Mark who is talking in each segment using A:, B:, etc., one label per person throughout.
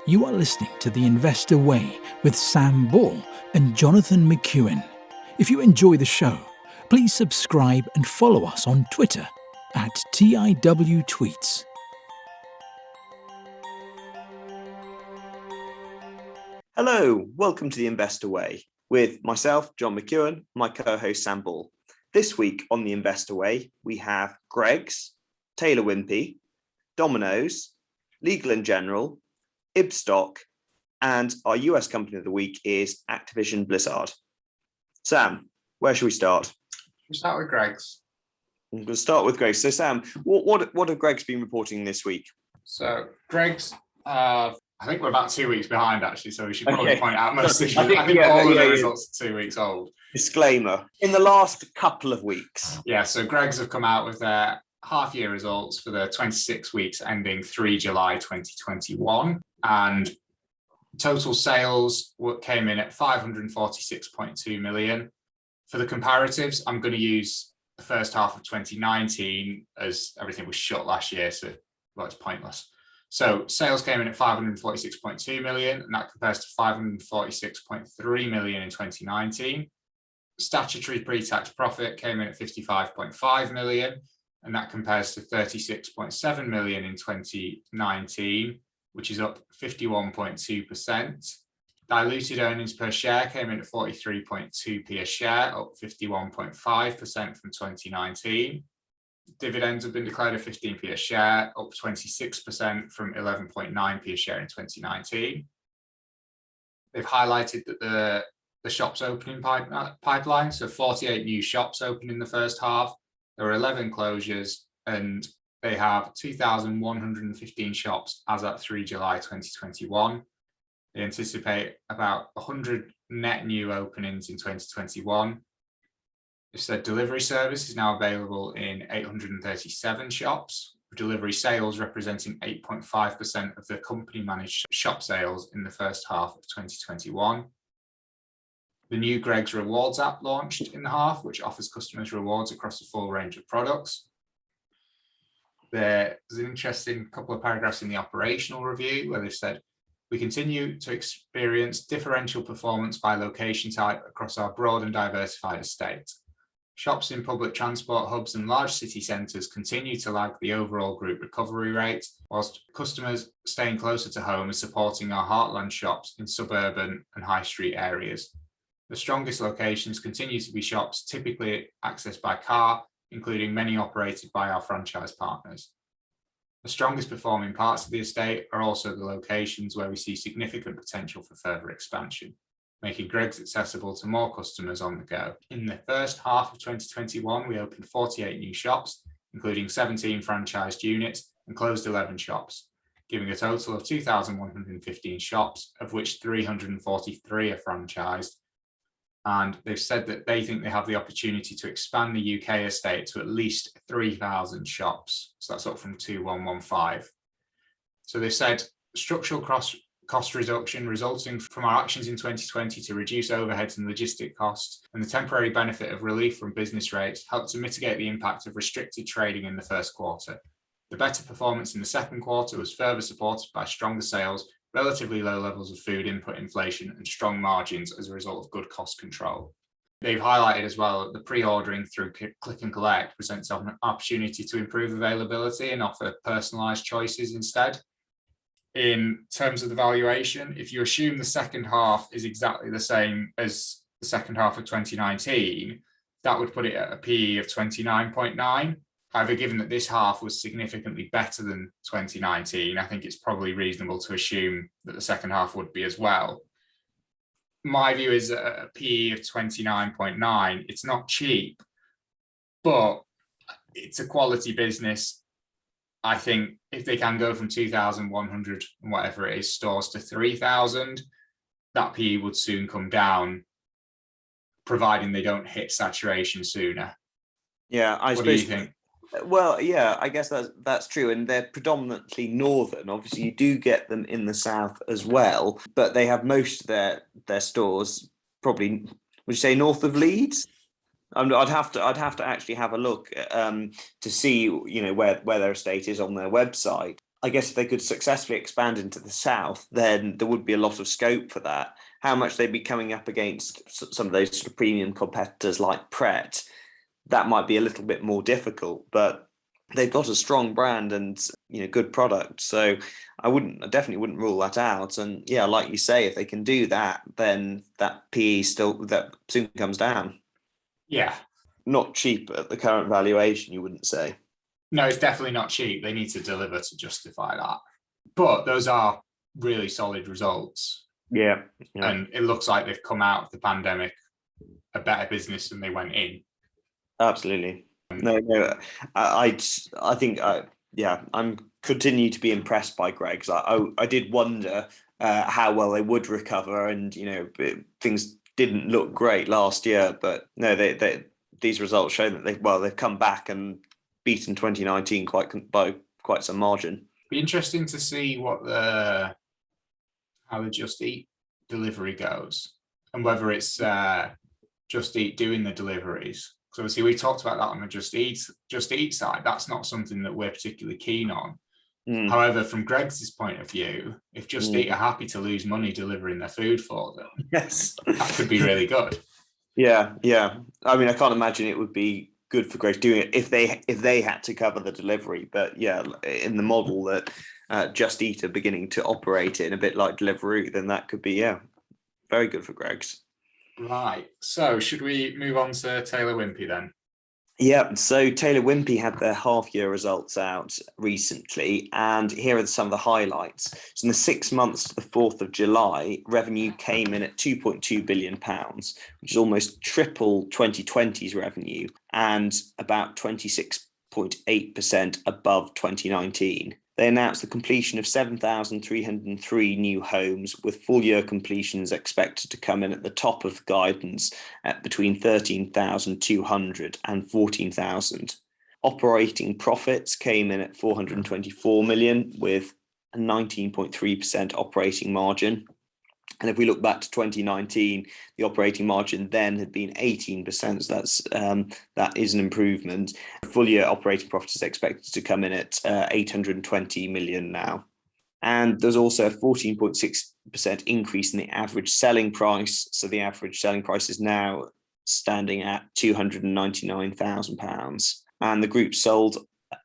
A: You are listening to The Investor Way with Sam Ball and Jonathan McEwen. If you enjoy the show, please subscribe and follow us on Twitter at TIWTweets.
B: Hello, welcome to The Investor Way with myself, John McEwen, my co-host Sam Ball. This week on The Investor Way, we have Greggs, Taylor Wimpey, Dominos, Legal & General, Ibstock, and our US company of the week is Activision Blizzard. Sam, where should we start?
C: We'll start with Greggs.
B: We'll start with Greggs. So Sam, what have Greggs been reporting this week?
C: So Greggs, I think we're about 2 weeks behind actually, so we should probably point out most of I think all of the results are 2 weeks old.
B: Disclaimer, in the last couple of weeks.
C: Yeah, so Greggs have come out with their half-year results for the 26 weeks ending 3 July 2021, and total sales came in at 546.2 million. For the comparatives, I'm going to use the first half of 2019 as everything was shut last year, so it's pointless. So sales came in at 546.2 million, and that compares to 546.3 million in 2019. Statutory pre-tax profit came in at 55.5 million, and that compares to 36.7 million in 2019, which is up 51.2%. Diluted earnings per share came in at 43.2p a share, up 51.5% from 2019. Dividends have been declared at 15p a share, up 26% from 11.9p a share in 2019. They've highlighted that the shops opening pipeline, so 48 new shops opened in the first half. There were 11 closures, and they have 2,115 shops as at 3 July 2021. They anticipate about 100 net new openings in 2021. They said delivery service is now available in 837 shops, with delivery sales representing 8.5% of the company-managed shop sales in the first half of 2021. The new Greggs Rewards app launched in the half, which offers customers rewards across a full range of products. There's an interesting couple of paragraphs in the operational review where they've said, we continue to experience differential performance by location type across our broad and diversified estate. Shops in public transport hubs and large city centres continue to lag the overall group recovery rate, whilst customers staying closer to home are supporting our heartland shops in suburban and high street areas. The strongest locations continue to be shops typically accessed by car, including many operated by our franchise partners. The strongest performing parts of the estate are also the locations where we see significant potential for further expansion, making Greggs accessible to more customers on the go. In the first half of 2021, we opened 48 new shops, including 17 franchised units, and closed 11 shops, giving a total of 2,115 shops, of which 343 are franchised. And they've said that they think they have the opportunity to expand the UK estate to at least 3,000 shops. So that's up from 2,115. So they've said structural cost reduction resulting from our actions in 2020 to reduce overheads and logistic costs, and the temporary benefit of relief from business rates helped to mitigate the impact of restricted trading in the first quarter. The better performance in the second quarter was further supported by stronger sales, relatively low levels of food input inflation, and strong margins as a result of good cost control. They've highlighted as well that the pre-ordering through click and collect presents an opportunity to improve availability and offer personalised choices instead. In terms of the valuation, if you assume the second half is exactly the same as the second half of 2019, that would put it at a PE of 29.9. However, given that this half was significantly better than 2019, I think it's probably reasonable to assume that the second half would be as well. My view is a PE of 29.9. It's not cheap, but it's a quality business. I think if they can go from 2,100 and whatever it is stores to 3,000, that PE would soon come down, providing they don't hit saturation sooner.
B: Yeah,
C: what do you think?
B: Well, yeah, I guess that's true, and they're predominantly northern. Obviously, you do get them in the south as well, but they have most of their stores probably. Would you say north of Leeds? I'd have to actually have a look to see, where their estate is on their website. I guess if they could successfully expand into the south, then there would be a lot of scope for that. How much they'd be coming up against some of those sort of premium competitors like Pret, that might be a little bit more difficult, but they've got a strong brand and good product. So I definitely wouldn't rule that out. And yeah, like you say, if they can do that, then that PE that soon comes down.
C: Yeah.
B: Not cheap at the current valuation, you wouldn't say.
C: No, it's definitely not cheap. They need to deliver to justify that. But those are really solid results.
B: Yeah.
C: And it looks like they've come out of the pandemic a better business than they went in.
B: Absolutely. No, I think, I'm continue to be impressed by Greggs. I did wonder how well they would recover, and things didn't look great last year, but no, these results show that they've come back and beaten 2019 by quite some margin.
C: Be interesting to see how the Just Eat delivery goes, and whether it's Just Eat doing the deliveries. So obviously we talked about that on the Just Eat side. That's not something that we're particularly keen on. However, from Greggs' point of view, if Just Eat are happy to lose money delivering their food for them,
B: yes,
C: that could be really good.
B: Yeah. I mean, I can't imagine it would be good for Greggs doing it if they had to cover the delivery. But yeah, in the model that Just Eat are beginning to operate in, a bit like Deliveroo, then that could be very good for Greggs.
C: Right. So should we move on to Taylor Wimpey then?
B: Yeah, so Taylor Wimpey had their half-year results out recently, and here are some of the highlights. So in the 6 months to the 4th of July, revenue came in at £2.2 billion, which is almost triple 2020's revenue and about 26.8% above 2019. They announced the completion of 7,303 new homes, with full-year completions expected to come in at the top of guidance at between 13,200 and 14,000. Operating profits came in at 424 million, with a 19.3% operating margin. And if we look back to 2019, the operating margin then had been 18%. So that is an improvement. Full year operating profit is expected to come in at 820 million now. And there's also a 14.6% increase in the average selling price. So the average selling price is now standing at £299,000. And the group sold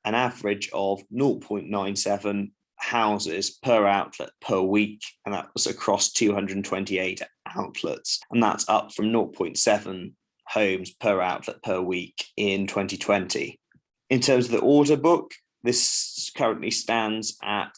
B: an average of 0.97 houses per outlet per week, and that was across 228 outlets, and that's up from 0.7 homes per outlet per week in 2020. In terms of the order book, this currently stands at,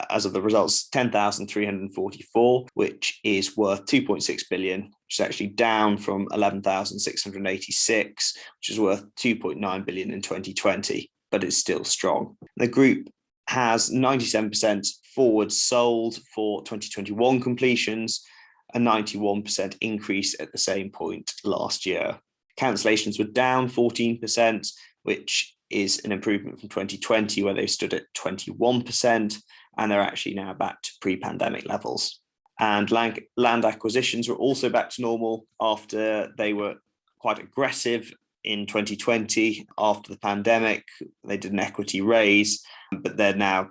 B: as of the results, 10,344, which is worth 2.6 billion, which is actually down from 11,686, which is worth 2.9 billion in 2020, but it's still strong. The group has 97% forward sold for 2021 completions, a 91% increase at the same point last year. Cancellations were down 14%, which is an improvement from 2020, where they stood at 21%, and they're actually now back to pre-pandemic levels. And land acquisitions were also back to normal after they were quite aggressive in 2020 after the pandemic. They did an equity raise, but they're now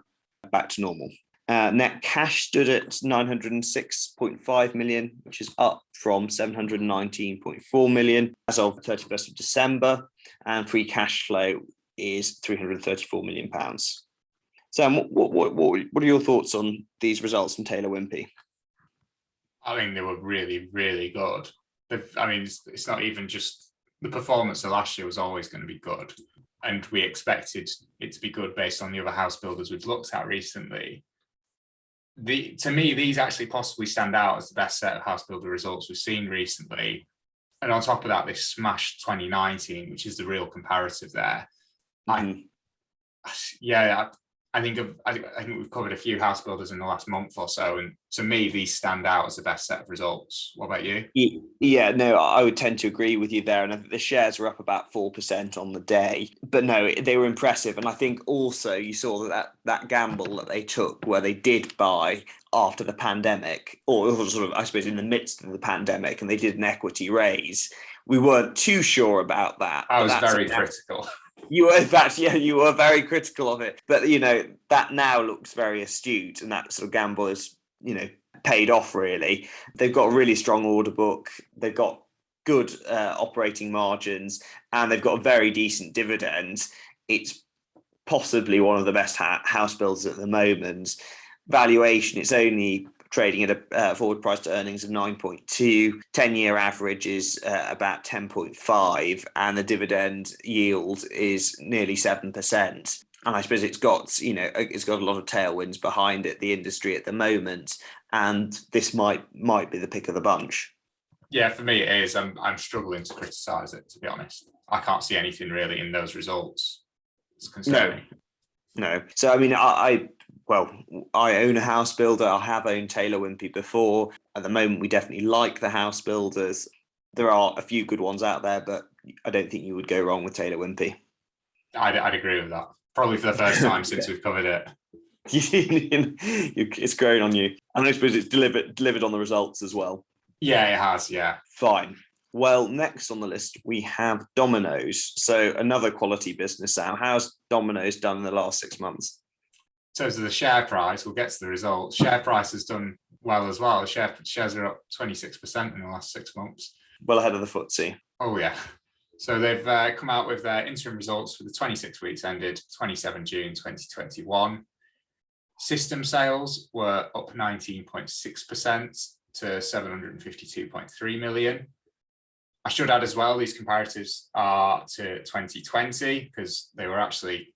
B: back to normal. Net cash stood at 906.5 million, which is up from 719.4 million as of 31st of December, and free cash flow is 334 million pounds. Sam, what are your thoughts on these results from Taylor Wimpey?
C: I think they were really, really good. I mean, it's not even just the performance of last year was always going to be good, and we expected it to be good based on the other house builders we've looked at recently. To me, these actually possibly stand out as the best set of house builder results we've seen recently. And on top of that, they smashed 2019, which is the real comparative there.
B: Mm-hmm.
C: I think we've covered a few house builders in the last month or so, and to me, these stand out as the best set of results. What about you?
B: Yeah, no, I would tend to agree with you there, and I think the shares were up about 4% on the day. But no, they were impressive, and I think also you saw that gamble that they took, where they did buy after the pandemic, or sort of, I suppose, in the midst of the pandemic, and they did an equity raise. We weren't too sure about that.
C: I was very critical.
B: You were, in fact, yeah, you were very critical of it. But, that now looks very astute, and that sort of gamble is, paid off, really. They've got a really strong order book. They've got good operating margins, and they've got a very decent dividend. It's possibly one of the best house builders at the moment. Valuation, it's only trading at a forward price to earnings of 9.2. 10-year average is about 10.5, and the dividend yield is nearly 7%. And I suppose it's got a lot of tailwinds behind it, the industry at the moment, and this might be the pick of the bunch.
C: Yeah, for me it is. I'm struggling to criticise it, to be honest. I can't see anything really in those results. It's concerning.
B: No. So I mean, I own a house builder. I have owned Taylor Wimpey before. At the moment, we definitely like the house builders. There are a few good ones out there, but I don't think you would go wrong with Taylor Wimpey.
C: I'd agree with that. Probably for the first time since we've covered it.
B: It's growing on you. And I suppose it's delivered on the results as well.
C: Yeah, it has, yeah.
B: Fine. Well, next on the list, we have Dominos. So another quality business, Sam. How's Dominos done in the last 6 months?
C: In terms of the share price, we'll get to the results. Share price has done well as well. Shares are up 26% in the last 6 months.
B: Well ahead of the FTSE.
C: Oh, yeah. So they've come out with their interim results for the 26 weeks ended 27 June 2021. System sales were up 19.6% to 752.3 million. I should add as well, these comparatives are to 2020 because they were actually,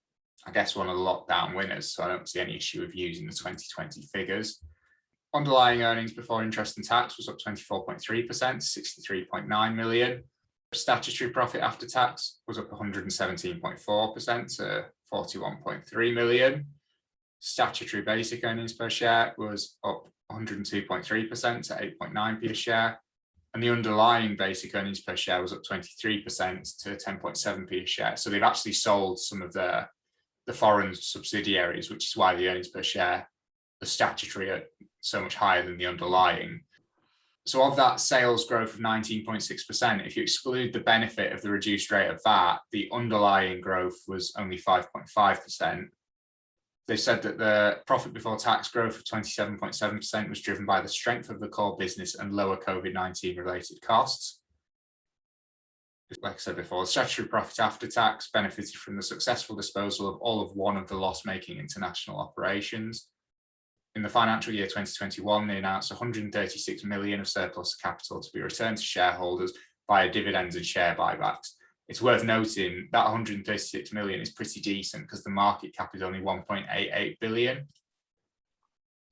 C: I guess, one of the lockdown winners. So I don't see any issue with using the 2020 figures. Underlying earnings before interest and tax was up 24.3% to 63.9 million. Statutory profit after tax was up 117.4% to 41.3 million. Statutory basic earnings per share was up 102.3% to 8.9p a share. And the underlying basic earnings per share was up 23% to 10.7p a share. So they've actually sold some of the foreign subsidiaries, which is why the earnings per share, the statutory, are so much higher than the underlying. So of that sales growth of 19.6%, if you exclude the benefit of the reduced rate of VAT, the underlying growth was only 5.5%. They said that the profit before tax growth of 27.7% was driven by the strength of the core business and lower COVID-19 related costs. Like I said before, the statutory profit after tax benefited from the successful disposal of all of one of the loss-making international operations. In the financial year 2021, they announced 136 million of surplus capital to be returned to shareholders via dividends and share buybacks. It's worth noting that 136 million is pretty decent because the market cap is only 1.88 billion.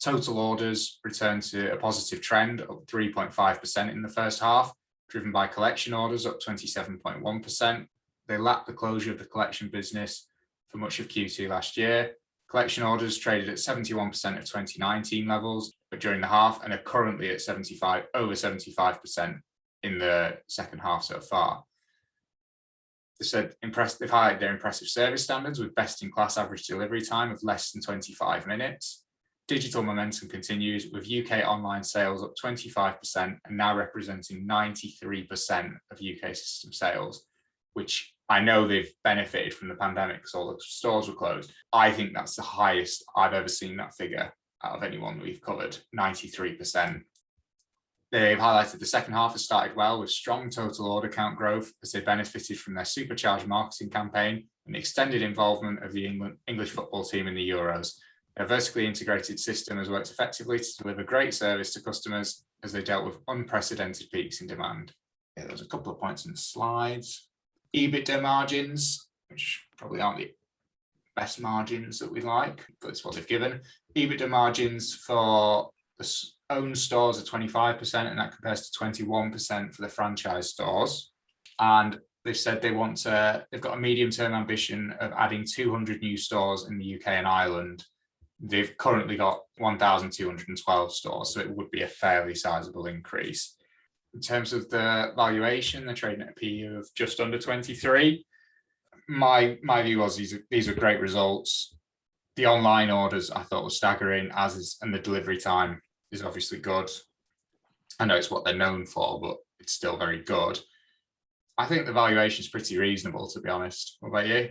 C: Total orders returned to a positive trend, up 3.5% in the first half, driven by collection orders up 27.1%. They lapped the closure of the collection business for much of Q2 last year. Collection orders traded at 71% of 2019 levels, but during the half, and are currently at over 75% in the second half so far. They said they've highlighted their impressive service standards with best-in-class average delivery time of less than 25 minutes. Digital momentum continues with UK online sales up 25% and now representing 93% of UK system sales, which I know they've benefited from the pandemic because all the stores were closed. I think that's the highest I've ever seen that figure out of anyone we've covered, 93%. They've highlighted the second half has started well with strong total order count growth as they benefited from their supercharged marketing campaign and the extended involvement of the English football team in the Euros. Their vertically integrated system has worked effectively to deliver great service to customers as they dealt with unprecedented peaks in demand. Yeah, there's a couple of points in the slides. EBITDA margins, which probably aren't the best margins that we like, but it's what they've given. EBITDA margins for the own stores are 25%, and that compares to 21% for the franchise stores. And they've said they've got a medium-term ambition of adding 200 new stores in the UK and Ireland. They've currently got 1,212 stores, so it would be a fairly sizable increase. In terms of the valuation, they're trading at a PE of just under 23. My view was these are great results. The online orders I thought were staggering, and the delivery time is obviously good. I know it's what they're known for, but it's still very good. I think the valuation is pretty reasonable, to be honest. What about you?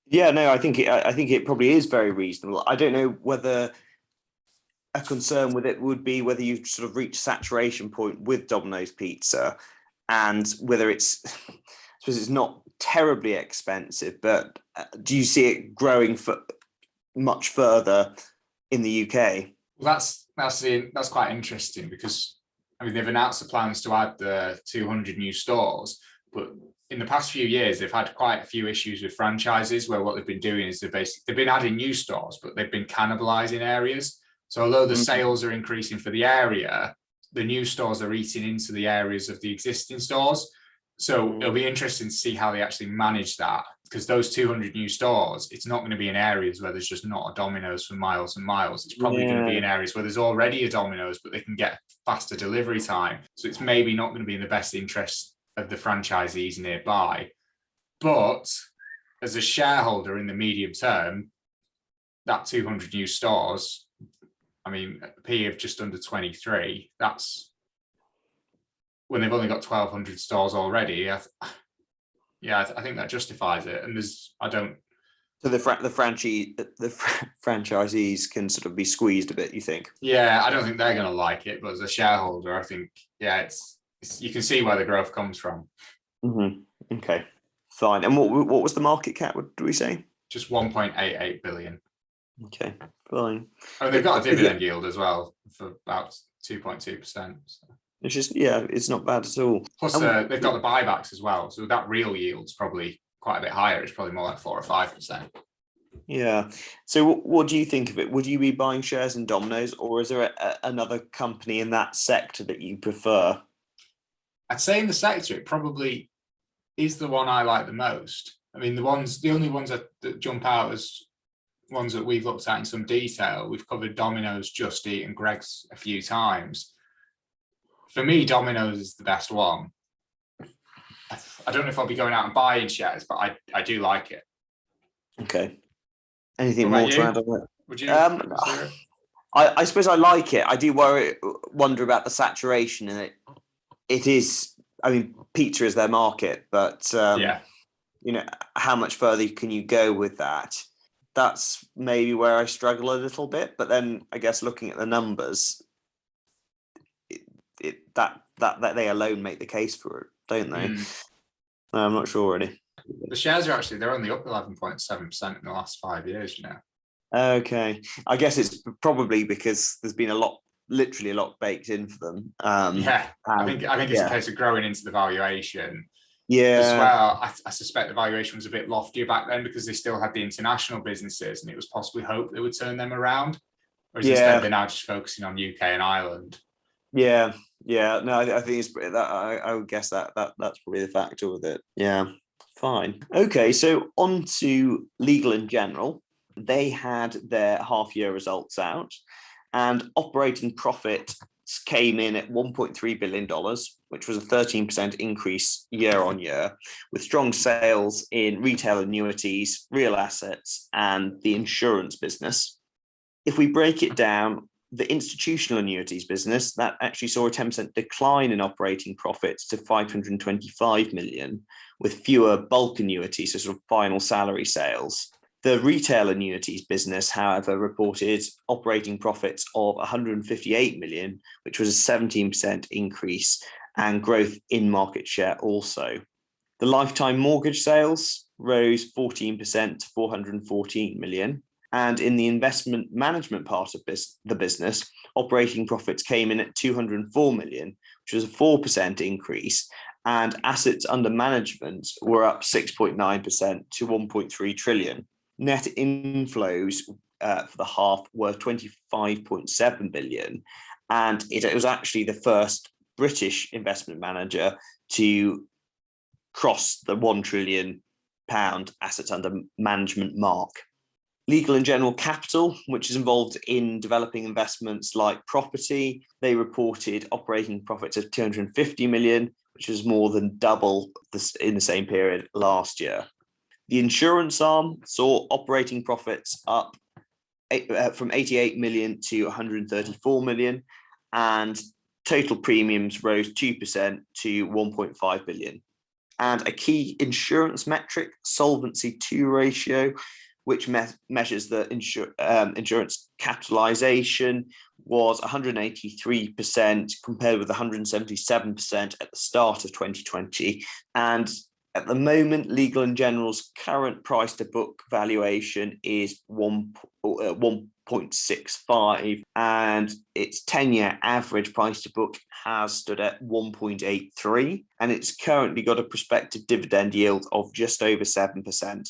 B: Yeah, no, I think it probably is very reasonable. I don't know whether a concern with it would be whether you've sort of reached saturation point with Domino's Pizza, and whether it's, I suppose it's not terribly expensive, but do you see it growing for much further in the UK?
C: Well, that's quite interesting because I mean they've announced the plans to add the 200 new stores, but in the past few years they've had quite a few issues with franchises where what they've been doing is they've been adding new stores, but they've been cannibalizing areas. So although the sales are increasing for the area, the new stores are eating into the areas of the existing stores. So it'll be interesting to see how they actually manage that, because those 200 new stores, it's not going to be in areas where there's just not a Domino's for miles and miles. It's probably going to be in areas where there's already a Domino's, but they can get faster delivery time. So it's maybe not going to be in the best interest of the franchisees nearby. But as a shareholder in the medium term, that 200 new stores, I mean, a P of just under 23, that's when they've only got 1,200 stores already. I think that justifies it. And
B: So the franchisees can sort of be squeezed a bit, you think?
C: Yeah, I don't think they're going to like it. But as a shareholder, I think, yeah, it's you can see where the growth comes from.
B: Mm-hmm. Okay, fine. And what was the market cap? What did we say?
C: Just 1.88 billion.
B: Okay, fine.
C: And they've got a dividend yield as well for about 2.2%. So.
B: It's just, yeah, it's not bad at all.
C: Plus, they've got the buybacks as well. So that real yield's probably quite a bit higher. It's probably more like 4 or 5%.
B: Yeah. So what do you think of it? Would you be buying shares in Domino's, or is there another company in that sector that you prefer?
C: I'd say in the sector, it probably is the one I like the most. I mean, the only ones that jump out as ones that we've looked at in some detail, we've covered Domino's, Just Eat, and Greggs a few times. For me, Domino's is the best one. I don't know if I'll be going out and buying shares, but I do like it.
B: Okay. Anything more to add on that?
C: Would you?
B: I suppose I like it. I do wonder about the saturation, and it is. I mean, pizza is their market, but you know, how much further can you go with that? That's maybe where I struggle a little bit. But then I guess looking at the numbers, that they alone make the case for it, don't they? No, I'm not sure really.
C: The shares are they're only up 11.7% in the last 5 years, you know.
B: Okay, I guess it's probably because there's been literally a lot baked in for them.
C: I think it's a case of growing into the valuation.
B: Yeah.
C: As well, I suspect the valuation was a bit loftier back then because they still had the international businesses, and it was possibly hoped they would turn them around. Whereas instead, they're now just focusing on UK and Ireland.
B: Yeah. No, I think it's that. I would guess that's probably the factor with it. Yeah. Fine. Okay, so on to Legal & General. They had their half-year results out, and operating profit came in at $1.3 billion, which was a 13% increase year on year, with strong sales in retail annuities, real assets, and the insurance business. If we break it down, the institutional annuities business, that actually saw a 10% decline in operating profits to 525 million, with fewer bulk annuities, so sort of final salary sales. The retail annuities business, however, reported operating profits of 158 million, which was a 17% increase, and growth in market share also. The lifetime mortgage sales rose 14% to 414 million. And in the investment management part of the business, operating profits came in at 204 million, which was a 4% increase, and assets under management were up 6.9% to 1.3 trillion. Net inflows for the half were 25.7 billion, and it was actually the first British investment manager to cross the £1 trillion assets under management mark. Legal & General Capital, which is involved in developing investments like property, they reported operating profits of 250 million, which was more than double in the same period last year. The insurance arm saw operating profits up from 88 million to 134 million, and total premiums rose 2% to 1.5 billion. and a key insurance metric, Solvency II ratio, which measures the insurance capitalization, was 183% compared with 177% at the start of 2020. And at the moment, Legal & General's current price to book valuation is 1.65, and its 10-year average price to book has stood at 1.83, and it's currently got a prospective dividend yield of just over 7%.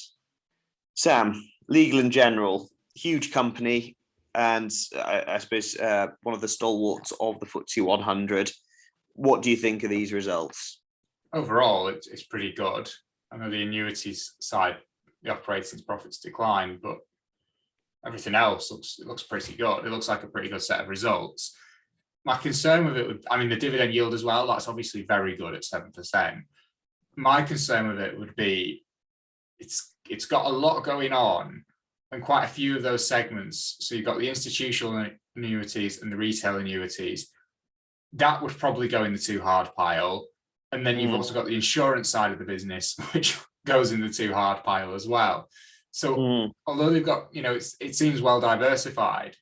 B: Sam, Legal & General, huge company, and I suppose one of the stalwarts of the FTSE 100. What do you think of these results?
C: Overall, it's pretty good. I know the annuities side, the operating profits decline, but everything else looks pretty good. It looks like a pretty good set of results. My concern with it the dividend yield as well, that's obviously very good at 7%. My concern with it would be it's got a lot going on and quite a few of those segments. So you've got the institutional annuities and the retail annuities. That would probably go in the too hard pile. And then you've also got the insurance side of the business, which goes in the too hard pile as well. So although they've got, it seems well diversified,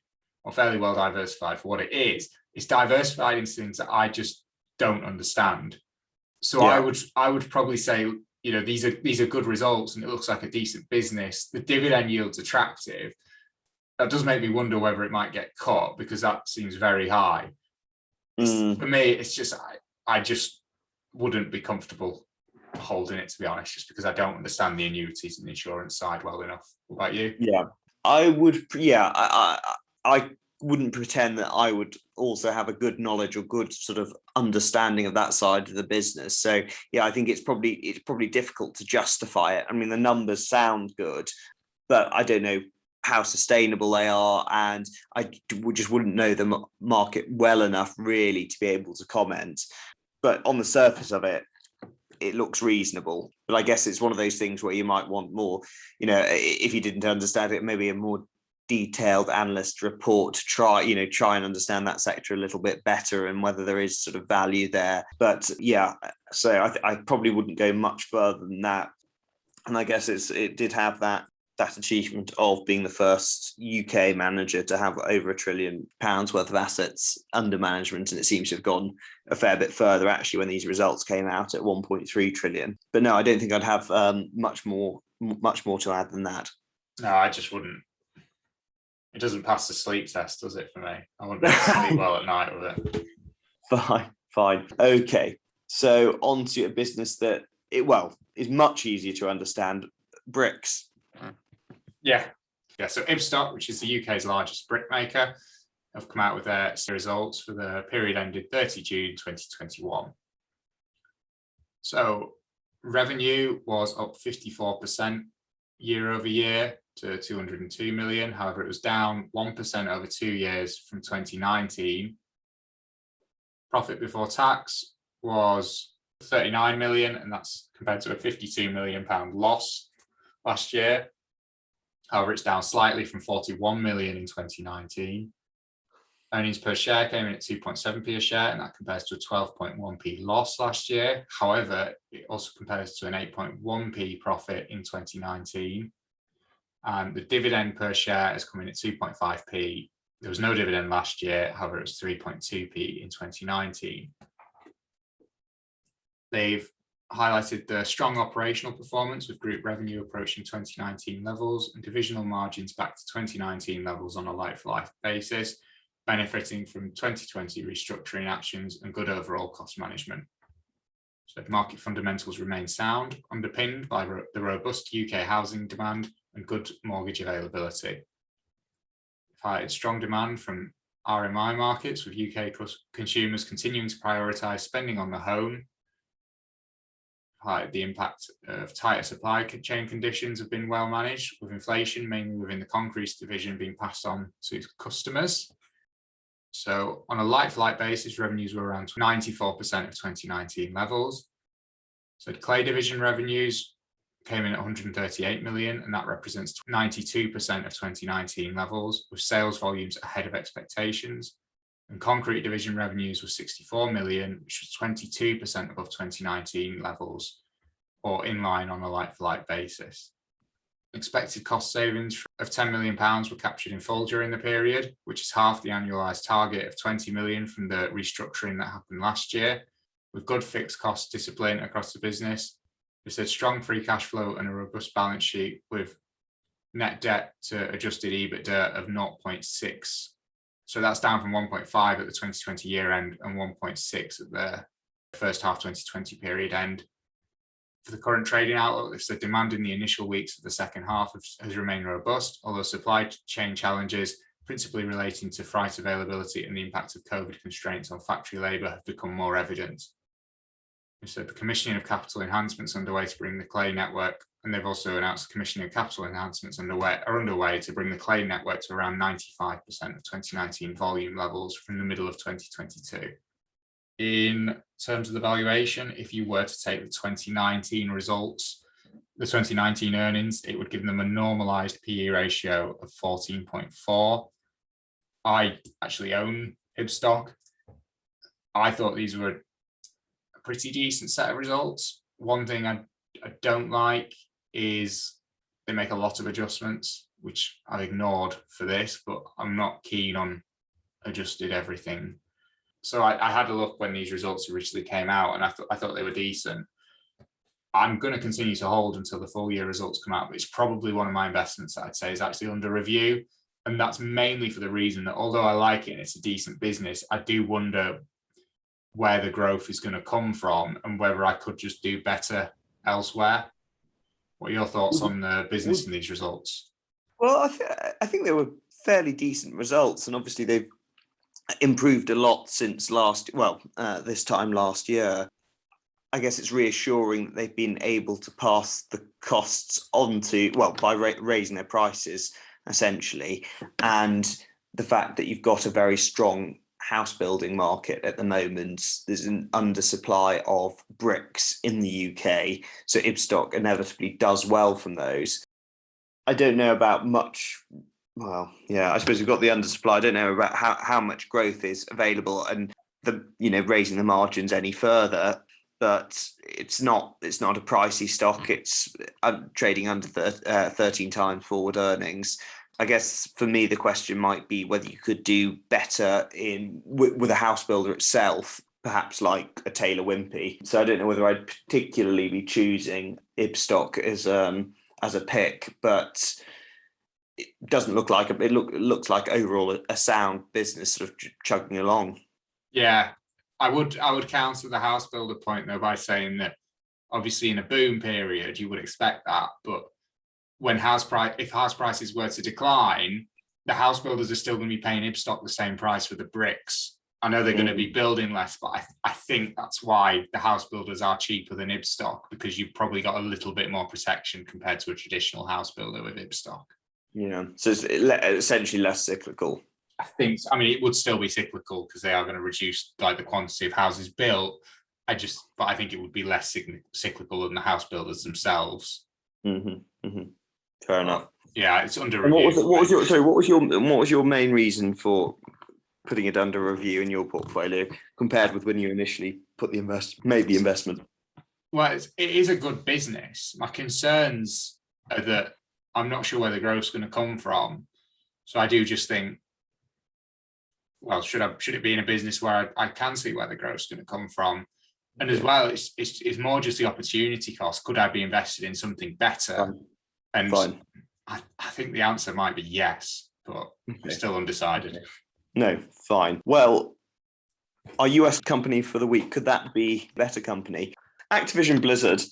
C: or fairly well diversified for what it is, it's diversified into things that I just don't understand. So yeah. I would probably say, these are good results and it looks like a decent business. The dividend yield's attractive. That does make me wonder whether it might get cut because that seems very high. For me, it's just, I just wouldn't be comfortable holding it, to be honest, just because I don't understand the annuities and the insurance side well enough. What about you?
B: Yeah, I would. Yeah, I wouldn't pretend that I would also have a good knowledge or good sort of understanding of that side of the business. So yeah, I think it's probably difficult to justify it. I mean, the numbers sound good, but I don't know how sustainable they are, and I just wouldn't know the market well enough really to be able to comment. But on the surface of it, it looks reasonable. But I guess it's one of those things where you might want more, if you didn't understand it, maybe a more detailed analyst report to try and understand that sector a little bit better and whether there is sort of value there. But yeah, so I probably wouldn't go much further than that. And I guess it did have that achievement of being the first UK manager to have over £1 trillion worth of assets under management, and it seems to have gone a fair bit further actually when these results came out at 1.3 trillion. But no, I don't think I'd have much more to add than that.
C: No, I just wouldn't. It doesn't pass the sleep test, does it, for me? I wouldn't be able to sleep well at night with it.
B: Fine. Okay, so on to a business that is much easier to understand, bricks.
C: Yeah. So Ibstock, which is the UK's largest brick maker, have come out with their results for the period ended 30 June 2021. So revenue was up 54% year over year to 202 million. However, it was down 1% over 2 years from 2019. Profit before tax was 39 million, and that's compared to a 52 million pound loss last year. However, it's down slightly from 41 million in 2019. Earnings per share came in at 2.7p a share, and that compares to a 12.1p loss last year. However, it also compares to an 8.1p profit in 2019. And the dividend per share has come in at 2.5p. There was no dividend last year. However, it was 3.2p in 2019. They've highlighted the strong operational performance with group revenue approaching 2019 levels and divisional margins back to 2019 levels on a like-for-like basis, benefiting from 2020 restructuring actions and good overall cost management. So market fundamentals remain sound, underpinned by the robust UK housing demand and good mortgage availability. Highlighted strong demand from RMI markets, with UK consumers continuing to prioritise spending on the home. The impact of tighter supply chain conditions have been well managed, with inflation mainly within the concrete division being passed on to customers. So on a like-for-like basis, revenues were around 94% of 2019 levels. So the clay division revenues came in at 138 million, and that represents 92% of 2019 levels, with sales volumes ahead of expectations. And concrete division revenues were 64 million, which was 22% above 2019 levels. or in line on a like-for-like basis. Expected cost savings of £10 million were captured in full during the period, which is half the annualised target of £20 million from the restructuring that happened last year, with good fixed cost discipline across the business. We said strong free cash flow and a robust balance sheet with net debt to adjusted EBITDA of 0.6. So that's down from 1.5 at the 2020 year end and 1.6 at the first half 2020 period end. For the current trading outlook, they said demand in the initial weeks of the second half has remained robust, although supply chain challenges, principally relating to freight availability and the impact of COVID constraints on factory labour, have become more evident. They said the commissioning of capital enhancements underway to bring the clay network, and they've also announced the commissioning of capital enhancements are underway to bring the clay network to around 95% of 2019 volume levels from the middle of 2022. In terms of the valuation, if you were to take the 2019 results, the 2019 earnings, it would give them a normalized PE ratio of 14.4. I actually own Ibstock. I thought these were a pretty decent set of results. One thing I don't like is they make a lot of adjustments, which I've ignored for this, but I'm not keen on adjusted everything. So I had a look when these results originally came out, and I thought they were decent. I'm going to continue to hold until the full year results come out, but it's probably one of my investments that I'd say is actually under review. And that's mainly for the reason that although I like it and it's a decent business, I do wonder where the growth is going to come from and whether I could just do better elsewhere. What are your thoughts on the business and these results?
B: Well, I think they were fairly decent results, and obviously they've improved a lot since this time last year. I guess it's reassuring that they've been able to pass the costs on by raising their prices, essentially, and the fact that you've got a very strong house building market at the moment. There's an undersupply of bricks in the UK, so Ibstock inevitably does well from those. I don't know about much. Well, yeah, I suppose we've got the undersupply. I don't know about how much growth is available and raising the margins any further. But it's not a pricey stock. It's trading under 13 times forward earnings. I guess for me, the question might be whether you could do better with a house builder itself, perhaps like a Taylor Wimpey. So I don't know whether I'd particularly be choosing Ibstock as a pick, but it doesn't look like it looks like overall a sound business sort of chugging along.
C: Yeah, I would counter the house builder point though by saying that obviously in a boom period you would expect that, but if house prices were to decline, the house builders are still going to be paying Ibstock the same price for the bricks. I know they're going to be building less, but I think that's why the house builders are cheaper than Ibstock, because you've probably got a little bit more protection compared to a traditional house builder with Ibstock.
B: Yeah, so it's essentially less cyclical.
C: I think, I mean, it would still be cyclical because they are going to reduce the quantity of houses built. But I think it would be less cyclical than the house builders themselves.
B: Fair enough.
C: Yeah, it's under review.
B: What was your main reason for putting it under review in your portfolio compared with when you initially made the investment?
C: Well, it is a good business. My concerns are that I'm not sure where the growth's going to come from. So I do just think, well, should it be in a business where I can see where the growth's going to come from? And as well, it's more just the opportunity cost. Could I be invested in something better?
B: Fine.
C: I think the answer might be yes, but I'm still undecided.
B: No, fine. Well, our US company for the week, could that be Better Company? Activision Blizzard,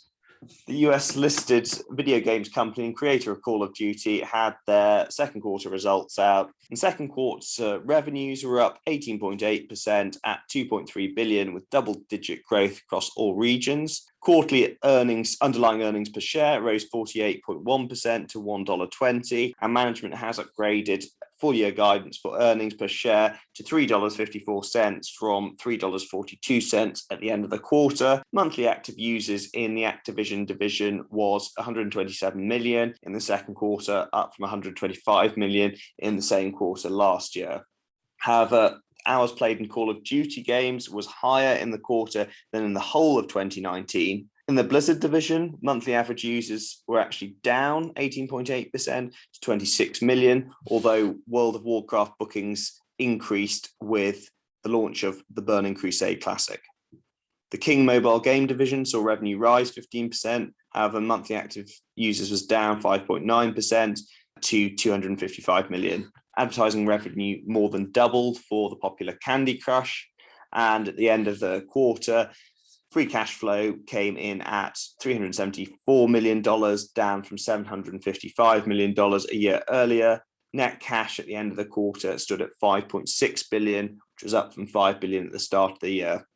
B: the US listed video games company and creator of Call of Duty, had their second quarter results out. And second quarter revenues were up 18.8% at $2.3 billion, with double-digit growth across all regions. Quarterly underlying earnings per share rose 48.1% to $1.20, and management has upgraded full-year guidance for earnings per share to $3.54 from $3.42 at the end of the quarter. Monthly active users in the Activision division was 127 million in the second quarter, up from 125 million in the same quarter last year. However, hours played in Call of Duty games was higher in the quarter than in the whole of 2019, In the Blizzard division, monthly average users were actually down 18.8% to 26 million, although World of Warcraft bookings increased with the launch of the Burning Crusade Classic. The King mobile game division saw revenue rise 15%. However, monthly active users was down 5.9% to 255 million. Advertising revenue more than doubled for the popular Candy Crush. And at the end of the quarter, free cash flow came in at $374 million, down from $755 million a year earlier. Net cash at the end of the quarter stood at $5.6 billion, which was up from $5 billion at the start of the year.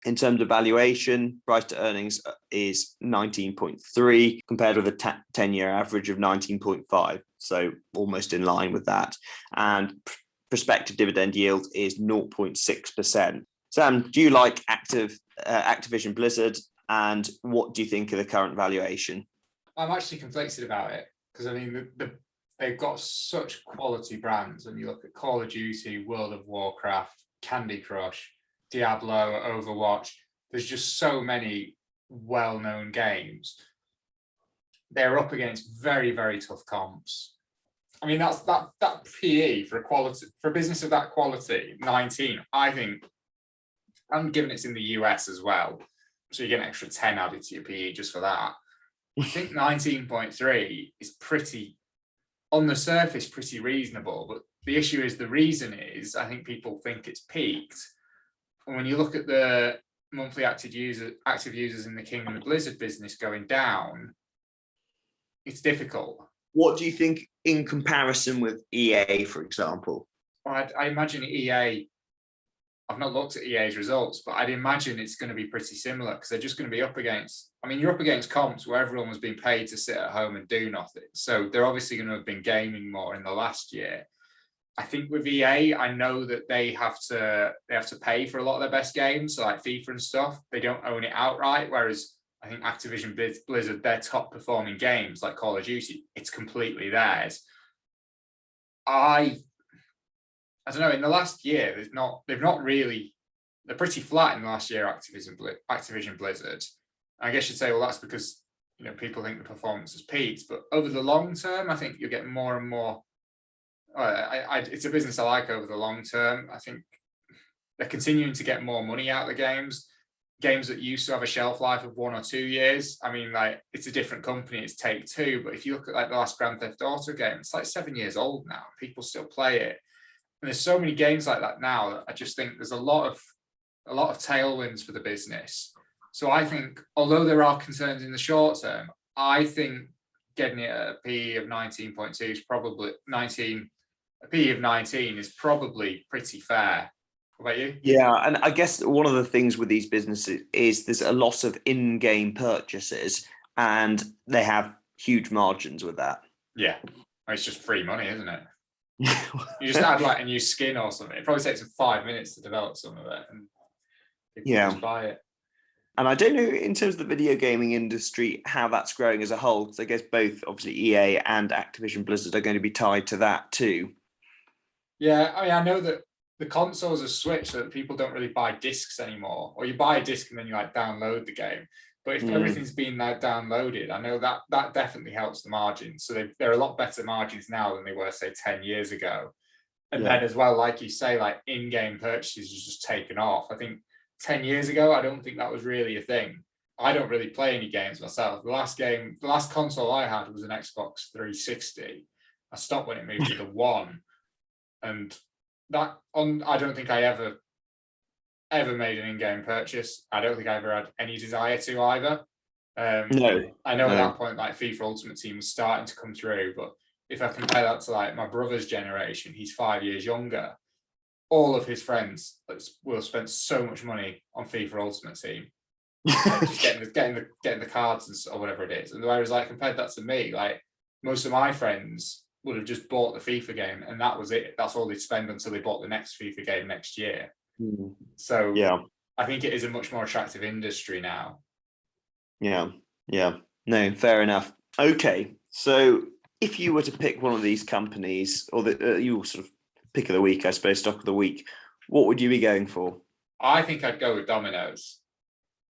B: In terms of valuation, price to earnings is 19.3 compared with a 10-year average of 19.5, so almost in line with that. And prospective dividend yield is 0.6%. Sam, do you like Activision Blizzard, and what do you think of the current valuation?
C: I'm actually conflicted about it because I mean they've got such quality brands. When you look at Call of Duty, World of Warcraft, Candy Crush, Diablo, Overwatch, there's just so many well-known games. They're up against very, very tough comps. I mean, that PE for a business of that quality, 19, I think, and given it's in the US as well, so you get an extra 10 added to your PE just for that. I think 19.3 is pretty, on the surface, pretty reasonable. But the issue is, the reason is, I think people think it's peaked. And when you look at the monthly active users in the King and the Blizzard business going down, it's difficult.
B: What do you think in comparison with EA, for example?
C: I imagine EA, I've not looked at EA's results, but I'd imagine it's going to be pretty similar because they're just going to be up against, I mean, you're up against comps where everyone was being paid to sit at home and do nothing. So they're obviously going to have been gaming more in the last year. I think with EA, I know that they have to pay for a lot of their best games, so like FIFA and stuff. They don't own it outright, whereas I think Activision Blizzard, their top performing games like Call of Duty, it's completely theirs. I don't know. In the last year, they're pretty flat in the last year. Activision Blizzard. I guess you'd say, well, that's because people think the performance has peaked, but over the long term, I think you'll get more and more. It's a business I like over the long term. I think they're continuing to get more money out of the games that used to have a shelf life of 1 or 2 years. I mean, like, it's a different company, it's Take-Two, but if you look at like the last Grand Theft Auto game, it's like 7 years old now. People still play it. And there's so many games like that now that I just think there's a lot of tailwinds for the business. So I think, although there are concerns in the short term, I think getting it at a PE of 19.2 is probably 19. A PE of 19 is probably pretty fair. What about you?
B: Yeah, and I guess one of the things with these businesses is there's a lot of in-game purchases, and they have huge margins with that.
C: Yeah, it's just free money, isn't it? You just add like a new skin or something. It probably takes them 5 minutes to develop some of it, and people just buy it.
B: And I don't know, in terms of the video gaming industry, how that's growing as a whole, because I guess both, obviously, EA and Activision Blizzard are going to be tied to that too.
C: Yeah, I mean, I know that the consoles have switched so that people don't really buy discs anymore, or you buy a disc and then you like download the game. But if everything's been now downloaded, I know that definitely helps the margins. So they're a lot better margins now than they were, say, 10 years ago. And then as well, like you say, like in-game purchases is just taken off. I think 10 years ago, I don't think that was really a thing. I don't really play any games myself. The last console I had was an Xbox 360. I stopped when it moved to the One. And I don't think I ever made an in-game purchase. I don't think I ever had any desire to either.
B: No.
C: I know at that point, like FIFA Ultimate Team was starting to come through, but if I compare that to like my brother's generation, he's 5 years younger. All of his friends will have spent so much money on FIFA Ultimate Team, just getting the cards or whatever it is. And whereas like compared that to me, like most of my friends would have just bought the FIFA game and that was it. That's all they'd spend until they bought the next FIFA game next year. So yeah, I think it is a much more attractive industry now.
B: Yeah. No, fair enough. Okay, so if you were to pick one of these companies, or you sort of pick of the week, I suppose, stock of the week, what would you be going for?
C: I think I'd go with Dominos.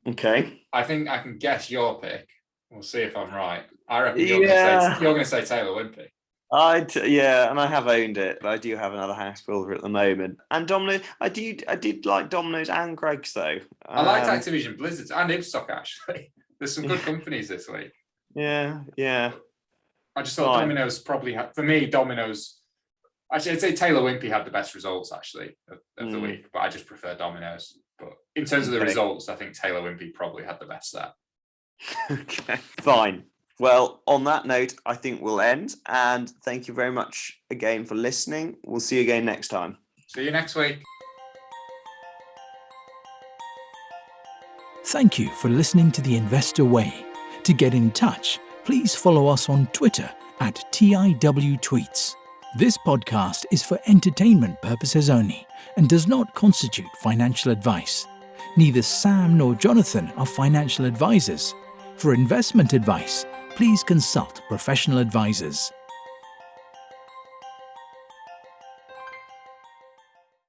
B: Okay.
C: I think I can guess your pick. We'll see if I'm right. I reckon you're going to say Taylor Wimpey.
B: And I have owned it, but I do have another house builder at the moment. And Domino's, I did like Domino's and Greg's though.
C: I liked Activision Blizzard and Ibstock actually. There's some good companies this week.
B: Yeah.
C: I just thought Dominos probably had, for me, Dominos. Actually, I'd say Taylor Wimpey had the best results actually of the week, but I just prefer Dominos. But in terms of the results, I think Taylor Wimpey probably had the best there.
B: Okay, fine. Well, on that note, I think we'll end. And thank you very much again for listening. We'll see you again next time.
C: See you next week.
A: Thank you for listening to The Investor Way. To get in touch, please follow us on Twitter at TIWTweets. This podcast is for entertainment purposes only and does not constitute financial advice. Neither Sam nor Jonathan are financial advisors. For investment advice, please consult professional advisors.